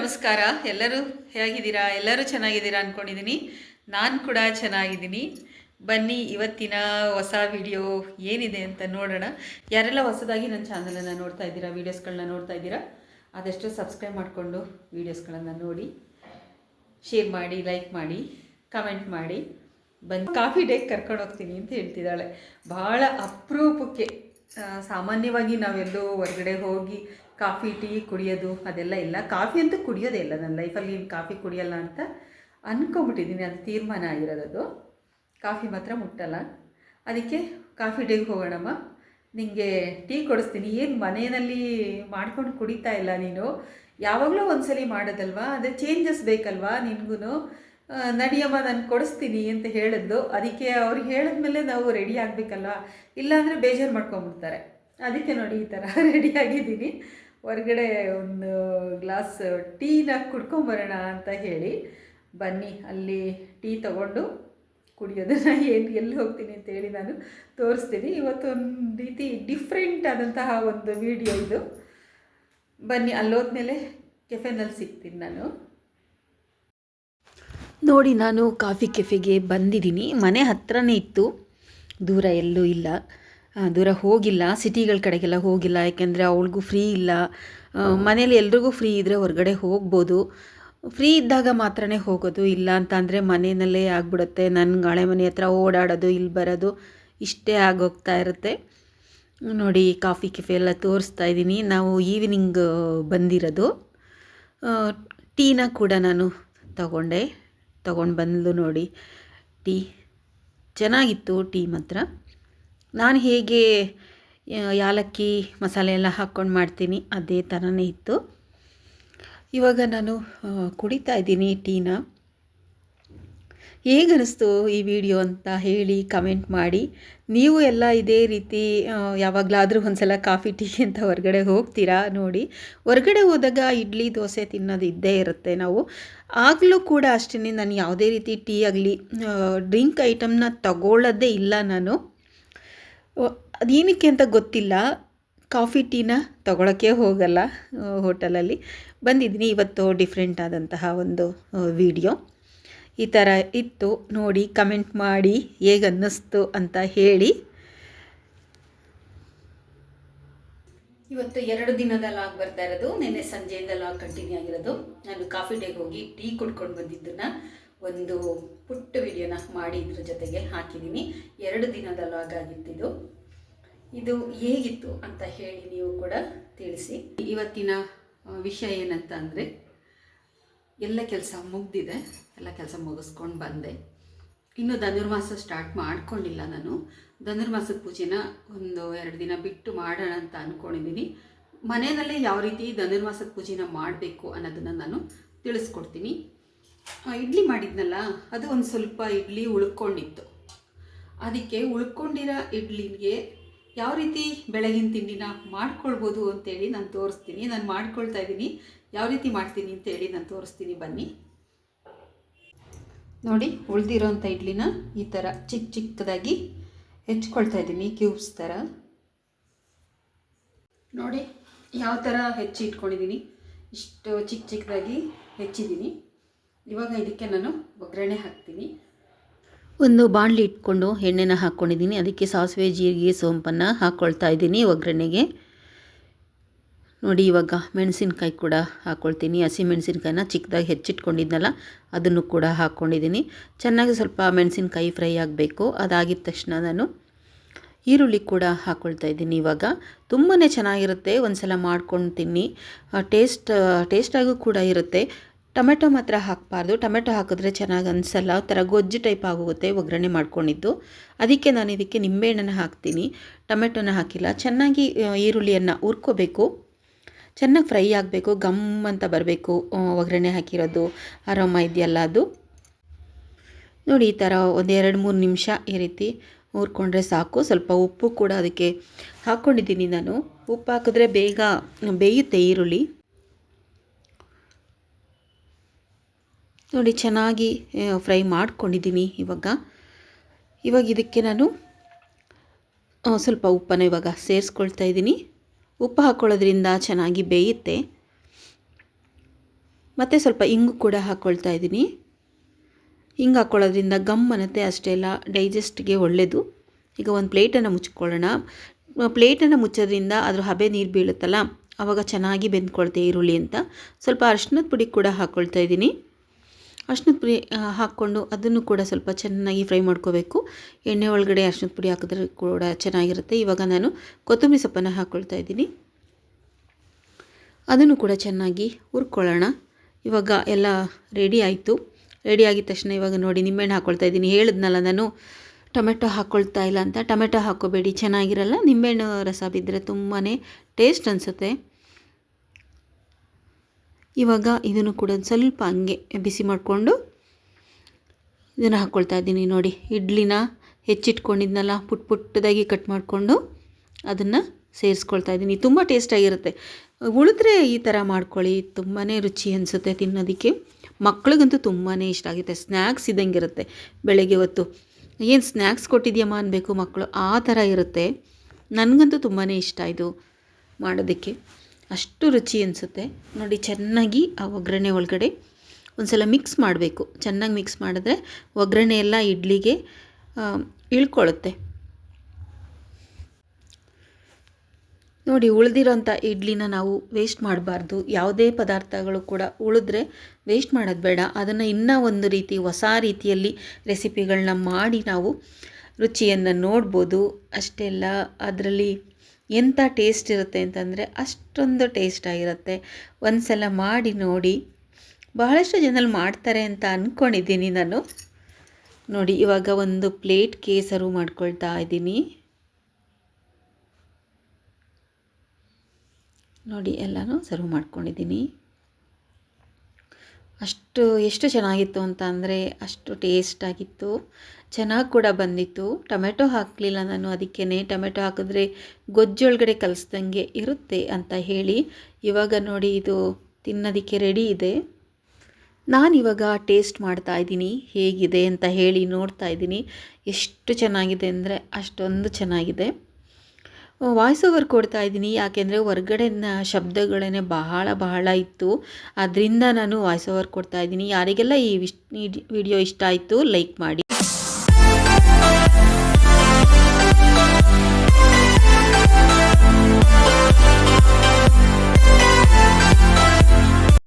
ನಮಸ್ಕಾರ. ಎಲ್ಲರೂ ಹೇಗಿದ್ದೀರಾ? ಎಲ್ಲರೂ ಚೆನ್ನಾಗಿದ್ದೀರಾ ಅಂದ್ಕೊಂಡಿದ್ದೀನಿ. ನಾನು ಕೂಡ ಚೆನ್ನಾಗಿದ್ದೀನಿ. ಬನ್ನಿ ಇವತ್ತಿನ ಹೊಸ ವಿಡಿಯೋ ಏನಿದೆ ಅಂತ ನೋಡೋಣ. ಯಾರೆಲ್ಲ ಹೊಸದಾಗಿ ನನ್ನ ಚಾನಲನ್ನು ನೋಡ್ತಾ ಇದ್ದೀರಾ, ವೀಡಿಯೋಸ್ಗಳನ್ನ ನೋಡ್ತಾ ಇದ್ದೀರಾ, ಆದಷ್ಟು ಸಬ್ಸ್ಕ್ರೈಬ್ ಮಾಡಿಕೊಂಡು ವೀಡಿಯೋಸ್ಗಳನ್ನು ನೋಡಿ, ಶೇರ್ ಮಾಡಿ, ಲೈಕ್ ಮಾಡಿ, ಕಮೆಂಟ್ ಮಾಡಿ. ಬಂದು ಕಾಫಿ ಡೇಗೆ ಕರ್ಕೊಂಡು ಹೋಗ್ತೀನಿ ಅಂತ ಹೇಳ್ತಿದ್ದಾಳೆ. ಭಾಳ ಅಪರೂಪಕ್ಕೆ. ಸಾಮಾನ್ಯವಾಗಿ ನಾವೆಲ್ಲೋ ಹೊರಗಡೆ ಹೋಗಿ ಕಾಫಿ ಟೀ ಕುಡಿಯೋದು ಅದೆಲ್ಲ ಇಲ್ಲ. ಕಾಫಿ ಅಂತೂ ಕುಡಿಯೋದೇ ಇಲ್ಲ ನನ್ನ ಲೈಫಲ್ಲಿ. ಕಾಫಿ ಕುಡಿಯೋಲ್ಲ ಅಂತ ಅಂದ್ಕೊಂಬಿಟ್ಟಿದ್ದೀನಿ. ಅದು ತೀರ್ಮಾನ ಆಗಿರೋದು. ಕಾಫಿ ಮಾತ್ರ ಮುಟ್ಟಲ್ಲ. ಅದಕ್ಕೆ ಕಾಫಿ ಡೇಗೆ ಹೋಗೋಣಮ್ಮ, ನಿಮಗೆ ಟೀ ಕೊಡಿಸ್ತೀನಿ. ಏನು ಮನೆಯಲ್ಲಿ ಮಾಡ್ಕೊಂಡು ಕುಡಿತಾ ಇಲ್ಲ ನೀನು, ಯಾವಾಗಲೂ ಒಂದ್ಸಲಿ ಮಾಡೋದಲ್ವಾ, ಅದೇ ಚೇಂಜಸ್ ಬೇಕಲ್ವಾ ನಿನಗೂ, ನಡಿಯಮ್ಮ ನಾನು ಕೊಡಿಸ್ತೀನಿ ಅಂತ ಹೇಳಿದ್ಲು. ಅದಕ್ಕೆ ಅವ್ರಿಗೆ ಹೇಳಿದ್ಮೇಲೆ ನಾವು ರೆಡಿ ಆಗಬೇಕಲ್ವ, ಇಲ್ಲಾಂದರೆ ಬೇಜಾರು ಮಾಡ್ಕೊಂಬಿಡ್ತಾರೆ. ಅದಕ್ಕೆ ನೋಡಿ ಈ ಥರ ರೆಡಿಯಾಗಿದ್ದೀನಿ. ಹೊರಗಡೆ ಒಂದು ಗ್ಲಾಸ್ ಟೀನ ಕುಡ್ಕೊಂಬರೋಣ ಅಂತ ಹೇಳಿ ಬನ್ನಿ. ಅಲ್ಲಿ ಟೀ ತಗೊಂಡು ಕುಡಿಯೋದನ್ನು ಎಲ್ಲಿ ಹೋಗ್ತೀನಿ ಅಂತ ಹೇಳಿ ನಾನು ತೋರಿಸ್ತೀನಿ. ಇವತ್ತು ಒಂದು ರೀತಿ ಡಿಫ್ರೆಂಟ್ ಆದಂತಹ ಒಂದು ವಿಡಿಯೋ ಇದು. ಬನ್ನಿ, ಅಲ್ಲೋದ್ಮೇಲೆ ಕೆಫೆನಲ್ಲಿ ಸಿಗ್ತೀನಿ ನಾನು. ನೋಡಿ, ನಾನು ಕಾಫಿ ಕೆಫೆಗೆ ಬಂದಿದ್ದೀನಿ. ಮನೆ ಹತ್ರನೇ ಇತ್ತು, ದೂರ ಎಲ್ಲೂ ಇಲ್ಲ, ದೂರ ಹೋಗಿಲ್ಲ, ಸಿಟಿಗಳ ಕಡೆಗೆಲ್ಲ ಹೋಗಿಲ್ಲ. ಯಾಕೆಂದರೆ ಅವಳಿಗೂ ಫ್ರೀ ಇಲ್ಲ. ಮನೇಲಿ ಎಲ್ರಿಗೂ ಫ್ರೀ ಇದ್ದರೆ ಹೊರಗಡೆ ಹೋಗ್ಬೋದು. ಫ್ರೀ ಇದ್ದಾಗ ಮಾತ್ರನೇ ಹೋಗೋದು, ಇಲ್ಲ ಅಂತಂದರೆ ಮನೆಯಲ್ಲೇ ಆಗಿಬಿಡುತ್ತೆ. ನನ್ನ ಹಳೆ ಮನೆ ಹತ್ರ ಓಡಾಡೋದು, ಇಲ್ಲಿ ಬರೋದು, ಇಷ್ಟೇ ಆಗೋಗ್ತಾ ಇರುತ್ತೆ. ನೋಡಿ, ಕಾಫಿ ಕೆಫೆ ಎಲ್ಲ ತೋರಿಸ್ತಾ ಇದ್ದೀನಿ. ನಾವು ಈವ್ನಿಂಗ್ ಬಂದಿರೋದು. ಟೀನ ಕೂಡ ನಾನು ತಗೊಂಡು ಬಂದು ನೋಡಿ. ಟೀ ಚೆನ್ನಾಗಿತ್ತು. ಟೀ ಮಾತ್ರ ನಾನು ಹೇಗೆ ಯಾಲಕ್ಕಿ ಮಸಾಲೆ ಎಲ್ಲ ಹಾಕ್ಕೊಂಡು ಮಾಡ್ತೀನಿ ಅದೇ ಥರನೇ ಇತ್ತು. ಇವಾಗ ನಾನು ಕುಡಿತಾ ಇದ್ದೀನಿ ಟೀನ. ಹೇಗನ್ನಿಸ್ತು ಈ ವಿಡಿಯೋ ಅಂತ ಹೇಳಿ ಕಮೆಂಟ್ ಮಾಡಿ. ನೀವು ಎಲ್ಲ ಇದೇ ರೀತಿ ಯಾವಾಗಲಾದರೂ ಒಂದ್ಸಲ ಕಾಫಿ ಟೀ ಅಂತ ಹೊರಗಡೆ ಹೋಗ್ತೀರಾ? ನೋಡಿ, ಹೊರಗಡೆ ಹೋದಾಗ ಇಡ್ಲಿ ದೋಸೆ ತಿನ್ನೋದು ಇದ್ದೇ ಇರುತ್ತೆ. ನಾವು ಆಗಲೂ ಕೂಡ ಅಷ್ಟೇ, ನಾನು ಯಾವುದೇ ರೀತಿ ಟೀ ಆಗಲಿ ಡ್ರಿಂಕ್ ಐಟಮ್ನ ತಗೊಳ್ಳೋದೇ ಇಲ್ಲ. ನಾನು ಅದೇನಕ್ಕೆ ಅಂತ ಗೊತ್ತಿಲ್ಲ, ಕಾಫಿ ಟೀನ ತಗೊಳ್ಳೋಕ್ಕೆ ಹೋಗಲ್ಲ. ಹೋಟೆಲಲ್ಲಿ ಬಂದಿದ್ದೀನಿ. ಇವತ್ತು ಡಿಫ್ರೆಂಟ್ ಆದಂತಹ ಒಂದು ವಿಡಿಯೋ ಈ ಥರ ಇತ್ತು. ನೋಡಿ, ಕಮೆಂಟ್ ಮಾಡಿ ಹೇಗೆ ಅನ್ನಿಸ್ತು ಅಂತ ಹೇಳಿ. ಇವತ್ತು 2 ದಿನದ ಲಾಗ್ ಬರ್ತಾ ಇರೋದು. ನಿನ್ನೆ ಸಂಜೆಯಿಂದ ಲಾಗ್ ಕಂಟಿನ್ಯೂ ಆಗಿರೋದು. ನಾನು ಕಾಫಿ ಡೇಗೆ ಹೋಗಿ ಟೀ ಕುಡ್ಕೊಂಡು ಬಂದಿದ್ದನ್ನು ಒಂದು ಪುಟ್ಟ ವಿಡಿಯೋನ ಮಾಡಿ ಇದ್ರ ಜೊತೆಗೆ ಹಾಕಿದ್ದೀನಿ. 2 ದಿನದ ಲಾಗ್ ಆಗಿತ್ತಿದು. ಇದು ಹೇಗಿತ್ತು ಅಂತ ಹೇಳಿ ನೀವು ಕೂಡ ತಿಳಿಸಿ. ಇವತ್ತಿನ ವಿಷಯ ಏನಂತ ಅಂದರೆ, ಎಲ್ಲ ಕೆಲಸ ಮುಗ್ದಿದೆ. ಎಲ್ಲ ಕೆಲಸ ಮುಗಿಸ್ಕೊಂಡು ಬಂದೆ. ಇನ್ನು ಧನುರ್ಮಾಸ ಸ್ಟಾರ್ಟ್ ಮಾಡ್ಕೊಂಡಿಲ್ಲ ನಾನು. ಧನುರ್ಮಾಸದ ಪೂಜೆನ ಒಂದು 2 ದಿನ ಬಿಟ್ಟು ಮಾಡೋಣ ಅಂತ ಅಂದ್ಕೊಂಡಿದ್ದೀನಿ. ಮನೆಯಲ್ಲೇ ಯಾವ ರೀತಿ ಧನುರ್ಮಾಸದ ಪೂಜೆನ ಮಾಡಬೇಕು ಅನ್ನೋದನ್ನು ನಾನು ತಿಳಿಸ್ಕೊಡ್ತೀನಿ. ಇಡ್ಲಿ ಮಾಡಿದ್ನಲ್ಲ, ಅದು ಒಂದು ಸ್ವಲ್ಪ ಇಡ್ಲಿ ಉಳ್ಕೊಂಡಿತ್ತು. ಅದಕ್ಕೆ ಉಳ್ಕೊಂಡಿರೋ ಇಡ್ಲಿಗೆ ಯಾವ ರೀತಿ ಬೆಳಗಿನ ತಿಂಡಿನ ಮಾಡ್ಕೊಳ್ಬೋದು ಅಂತೇಳಿ ನಾನು ತೋರಿಸ್ತೀನಿ. ನಾನು ಮಾಡ್ಕೊಳ್ತಾ ಇದ್ದೀನಿ, ಯಾವ ರೀತಿ ಮಾಡ್ತೀನಿ ಅಂತೇಳಿ ನಾನು ತೋರಿಸ್ತೀನಿ. ಬನ್ನಿ ನೋಡಿ, ಉಳಿದಿರೋಂಥ ಇಡ್ಲಿನ ಈ ಥರ ಚಿಕ್ಕದಾಗಿ ಹೆಚ್ಕೊಳ್ತಾ ಇದ್ದೀನಿ, ಕ್ಯೂಬ್ಸ್ ಥರ. ನೋಡಿ ಯಾವ ಥರ ಹೆಚ್ಚಿ ಇಟ್ಕೊಂಡಿದ್ದೀನಿ. ಇಷ್ಟು ಚಿಕ್ಕದಾಗಿ ಹೆಚ್ಚಿದ್ದೀನಿ. ಇವಾಗ ಇದಕ್ಕೆ ನಾನು ಒಗ್ಗರಣೆ ಹಾಕ್ತೀನಿ. ಒಂದು ಬಾಣಲಿ ಇಟ್ಕೊಂಡು ಎಣ್ಣೆನ ಹಾಕ್ಕೊಂಡಿದ್ದೀನಿ. ಅದಕ್ಕೆ ಸಾಸಿವೆ, ಜೀರಿಗೆ, ಸೋಂಪನ್ನು ಹಾಕ್ಕೊಳ್ತಾ ಇದ್ದೀನಿ ಒಗ್ಗರಣೆಗೆ. ನೋಡಿ, ಇವಾಗ ಮೆಣಸಿನ್ಕಾಯಿ ಕೂಡ ಹಾಕ್ಕೊಳ್ತೀನಿ. ಹಸಿ ಮೆಣಸಿನ್ಕಾಯಿನ ಚಿಕ್ಕದಾಗಿ ಹೆಚ್ಚಿಟ್ಕೊಂಡಿದ್ನಲ್ಲ ಅದನ್ನು ಕೂಡ ಹಾಕ್ಕೊಂಡಿದ್ದೀನಿ. ಚೆನ್ನಾಗಿ ಸ್ವಲ್ಪ ಮೆಣಸಿನ್ಕಾಯಿ ಫ್ರೈ ಆಗಬೇಕು. ಅದಾಗಿದ ತಕ್ಷಣ ನಾನು ಈರುಳ್ಳಿ ಕೂಡ ಹಾಕ್ಕೊಳ್ತಾ ಇದ್ದೀನಿ. ಇವಾಗ ತುಂಬಾ ಚೆನ್ನಾಗಿರುತ್ತೆ, ಒಂದು ಸಲ ಮಾಡ್ಕೊಂಡು ತಿನ್ನಿ. ಟೇಸ್ಟಾಗೂ ಕೂಡ ಇರುತ್ತೆ. ಟೊಮೆಟೊ ಮಾತ್ರ ಹಾಕಬಾರ್ದು. ಟೊಮೆಟೊ ಹಾಕಿದ್ರೆ ಚೆನ್ನಾಗಿ ಅನಿಸಲ್ಲ, ಥರ ಗೊಜ್ಜು ಟೈಪ್ ಆಗೋಗುತ್ತೆ ಒಗ್ಗರಣೆ ಮಾಡ್ಕೊಂಡಿದ್ದು. ಅದಕ್ಕೆ ನಾನು ಇದಕ್ಕೆ ನಿಂಬೆಹಣ್ಣನ್ನು ಹಾಕ್ತೀನಿ, ಟೊಮೆಟೊನ ಹಾಕಿಲ್ಲ. ಚೆನ್ನಾಗಿ ಈರುಳ್ಳಿಯನ್ನು ಹುರ್ಕೋಬೇಕು, ಚೆನ್ನಾಗಿ ಫ್ರೈ ಆಗಬೇಕು, ಗಮ್ ಅಂತ ಬರಬೇಕು. ಒಗ್ಗರಣೆ ಹಾಕಿರೋದು ಅರೋಮ ಇದೆಯಲ್ಲ ಅದು. ನೋಡಿ, ಈ ಥರ ಒಂದು 2-3 ನಿಮಿಷ ಈ ರೀತಿ ಹುರ್ಕೊಂಡ್ರೆ ಸಾಕು. ಸ್ವಲ್ಪ ಉಪ್ಪು ಕೂಡ ಅದಕ್ಕೆ ಹಾಕ್ಕೊಂಡಿದ್ದೀನಿ ನಾನು. ಉಪ್ಪು ಹಾಕಿದ್ರೆ ಬೇಗ ಬೇಯುತ್ತೆ ಈರುಳ್ಳಿ. ನೋಡಿ, ಚೆನ್ನಾಗಿ ಫ್ರೈ ಮಾಡ್ಕೊಂಡಿದ್ದೀನಿ. ಇವಾಗ ಇದಕ್ಕೆ ನಾನು ಸ್ವಲ್ಪ ಉಪ್ಪನ್ನು ಇವಾಗ ಸೇರಿಸ್ಕೊಳ್ತಾ ಇದ್ದೀನಿ. ಉಪ್ಪು ಹಾಕ್ಕೊಳ್ಳೋದ್ರಿಂದ ಚೆನ್ನಾಗಿ ಬೇಯುತ್ತೆ. ಮತ್ತು ಸ್ವಲ್ಪ ಇಂಗು ಕೂಡ ಹಾಕ್ಕೊಳ್ತಾ ಇದ್ದೀನಿ. ಹಿಂಗೆ ಹಾಕ್ಕೊಳ್ಳೋದ್ರಿಂದ ಗಮ್ ಅನ್ನತ್ತೆ, ಅಷ್ಟೇ ಅಲ್ಲ ಡೈಜೆಸ್ಟ್ಗೆ ಒಳ್ಳೆಯದು. ಈಗ ಒಂದು ಪ್ಲೇಟನ್ನು ಮುಚ್ಕೊಳ್ಳೋಣ. ಪ್ಲೇಟನ್ನು ಮುಚ್ಚೋದ್ರಿಂದ ಅದ್ರ ಹಬೆ ನೀರು ಬೀಳುತ್ತಲ್ಲ, ಆವಾಗ ಚೆನ್ನಾಗಿ ಬೆಂದ್ಕೊಳ್ತೆ ಈರುಳ್ಳಿ ಅಂತ. ಸ್ವಲ್ಪ ಅರಿಶಿನದ ಪುಡಿ ಕೂಡ ಹಾಕ್ಕೊಳ್ತಾ ಇದ್ದೀನಿ. ಅರಿಶಿನದ ಪುಡಿ ಹಾಕ್ಕೊಂಡು ಅದನ್ನು ಕೂಡ ಸ್ವಲ್ಪ ಚೆನ್ನಾಗಿ ಫ್ರೈ ಮಾಡ್ಕೋಬೇಕು. ಎಣ್ಣೆ ಒಳಗಡೆ ಅರಿಶಿನದ ಪುಡಿ ಹಾಕಿದ್ರೆ ಕೂಡ ಚೆನ್ನಾಗಿರುತ್ತೆ. ಇವಾಗ ನಾನು ಕೊತ್ತಂಬರಿ ಸೊಪ್ಪನ್ನು ಹಾಕ್ಕೊಳ್ತಾ ಇದ್ದೀನಿ. ಅದನ್ನು ಕೂಡ ಚೆನ್ನಾಗಿ ಹುರ್ಕೊಳ್ಳೋಣ. ಇವಾಗ ಎಲ್ಲ ರೆಡಿ ಆಯಿತು. ರೆಡಿ ಆಗಿದ ತಕ್ಷಣ ಇವಾಗ ನೋಡಿ ನಿಂಬೆಹಣ್ಣು ಹಾಕ್ಕೊಳ್ತಾ ಇದ್ದೀನಿ. ಹೇಳಿದ್ನಲ್ಲ ನಾನು ಟೊಮೆಟೊ ಹಾಕ್ಕೊಳ್ತಾ ಇಲ್ಲ ಅಂತ. ಟೊಮೆಟೊ ಹಾಕ್ಕೋಬೇಡಿ, ಚೆನ್ನಾಗಿರಲ್ಲ. ನಿಂಬೆಹಣ್ಣು ರಸ ಬಿದ್ದರೆ ತುಂಬಾ ಟೇಸ್ಟ್ ಅನಿಸುತ್ತೆ. ಇವಾಗ ಇದನ್ನು ಕೂಡ ಸ್ವಲ್ಪ ಹಂಗೆ ಬಿಸಿ ಮಾಡಿಕೊಂಡು ಇದನ್ನು ಹಾಕ್ಕೊಳ್ತಾ ಇದ್ದೀನಿ. ನೋಡಿ ಇಡ್ಲಿನ ಹೆಚ್ಚಿಟ್ಕೊಂಡಿದ್ನಲ್ಲ, ಪುಟ್ಟದಾಗಿ ಕಟ್ ಮಾಡಿಕೊಂಡು ಅದನ್ನು ಸೇರಿಸ್ಕೊಳ್ತಾ ಇದ್ದೀನಿ. ತುಂಬ ಟೇಸ್ಟಾಗಿರುತ್ತೆ. ಉಳಿದ್ರೆ ಈ ಥರ ಮಾಡ್ಕೊಳ್ಳಿ, ತುಂಬಾ ರುಚಿ ಅನಿಸುತ್ತೆ ತಿನ್ನೋದಕ್ಕೆ. ಮಕ್ಳಿಗಂತೂ ತುಂಬಾ ಇಷ್ಟ ಆಗುತ್ತೆ. ಸ್ನ್ಯಾಕ್ಸ್ ಇದ್ದಂಗಿರುತ್ತೆ. ಬೆಳಗ್ಗೆ ಹೊತ್ತು ಏನು ಸ್ನ್ಯಾಕ್ಸ್ ಕೊಟ್ಟಿದ್ಯಮ್ಮ ಅನ್ನಬೇಕು ಮಕ್ಕಳು, ಆ ಥರ ಇರುತ್ತೆ. ನನಗಂತೂ ತುಂಬಾ ಇಷ್ಟ ಇದು ಮಾಡೋದಕ್ಕೆ, ಅಷ್ಟು ರುಚಿ ಅನಿಸುತ್ತೆ. ನೋಡಿ ಚೆನ್ನಾಗಿ ಆ ಒಗ್ಗರಣೆ ಒಳಗಡೆ ಒಂದು ಸಲ ಮಿಕ್ಸ್ ಮಾಡಬೇಕು. ಚೆನ್ನಾಗಿ ಮಿಕ್ಸ್ ಮಾಡಿದ್ರೆ ಒಗ್ಗರಣೆ ಎಲ್ಲ ಇಡ್ಲಿಗೆ ಇಳ್ಕೊಳ್ಳುತ್ತೆ. ನೋಡಿ ಉಳಿದಿರೋಂಥ ಇಡ್ಲಿನ ನಾವು ವೇಸ್ಟ್ ಮಾಡಬಾರ್ದು. ಯಾವುದೇ ಪದಾರ್ಥಗಳು ಕೂಡ ಉಳಿದ್ರೆ ವೇಸ್ಟ್ ಮಾಡೋದು ಬೇಡ. ಅದನ್ನು ಇನ್ನೂ ಒಂದು ರೀತಿ ಹೊಸ ರೀತಿಯಲ್ಲಿ ರೆಸಿಪಿಗಳನ್ನ ಮಾಡಿ ನಾವು ರುಚಿಯನ್ನು ನೋಡ್ಬೋದು. ಅಷ್ಟೇ ಅಲ್ಲ, ಅದರಲ್ಲಿ ಎಂಥ ಟೇಸ್ಟ್ ಇರುತ್ತೆ ಅಂತಂದರೆ ಅಷ್ಟೊಂದು ಟೇಸ್ಟಾಗಿರುತ್ತೆ. ಒಂದು ಸಲ ಮಾಡಿ ನೋಡಿ. ಬಹಳಷ್ಟು ಜನ ಮಾಡ್ತಾರೆ ಅಂತ ಅಂದ್ಕೊಂಡಿದ್ದೀನಿ ನಾನು. ನೋಡಿ ಇವಾಗ ಒಂದು ಪ್ಲೇಟ್ಗೆ ಸರ್ವ್ ಮಾಡ್ಕೊಳ್ತಾ ಇದ್ದೀನಿ. ನೋಡಿ ಎಲ್ಲನೂ ಸರ್ವ್ ಮಾಡ್ಕೊಂಡಿದ್ದೀನಿ. ಎಷ್ಟು ಚೆನ್ನಾಗಿತ್ತು ಅಂತ ಅಂದರೆ ಅಷ್ಟು ಟೇಸ್ಟಾಗಿತ್ತು. ಚೆನ್ನಾಗಿ ಕೂಡ ಬಂದಿತ್ತು. ಟೊಮೆಟೊ ಹಾಕಲಿಲ್ಲ ನಾನು, ಅದಕ್ಕೇ ಟೊಮೆಟೊ ಹಾಕಿದ್ರೆ ಗೊಜ್ಜೊಳಗಡೆ ಕಲಿಸ್ದಂಗೆ ಇರುತ್ತೆ ಅಂತ ಹೇಳಿ. ಇವಾಗ ನೋಡಿ ಇದು ತಿನ್ನೋದಕ್ಕೆ ರೆಡಿ ಇದೆ. ನಾನಿವಾಗ ಟೇಸ್ಟ್ ಮಾಡ್ತಾ ಇದ್ದೀನಿ ಹೇಗಿದೆ ಅಂತ ಹೇಳಿ ನೋಡ್ತಾ ಇದ್ದೀನಿ. ಎಷ್ಟು ಚೆನ್ನಾಗಿದೆ ಅಂದರೆ ಅಷ್ಟೊಂದು ಚೆನ್ನಾಗಿದೆ. ವಾಯ್ಸ್ ಓವರ್ ಕೊಡ್ತಾ ಇದ್ದೀನಿ, ಯಾಕೆಂದರೆ ಹೊರ್ಗಡೆನ ಶಬ್ದಗಳೇ ಬಹಳ ಇತ್ತು. ಅದರಿಂದ ನಾನು ವಾಯ್ಸ್ ಓವರ್ ಕೊಡ್ತಾ ಇದ್ದೀನಿ. ಯಾರಿಗೆಲ್ಲ ಈ ವಿಡಿಯೋ ಇಷ್ಟ ಆಯಿತು ಲೈಕ್ ಮಾಡಿ.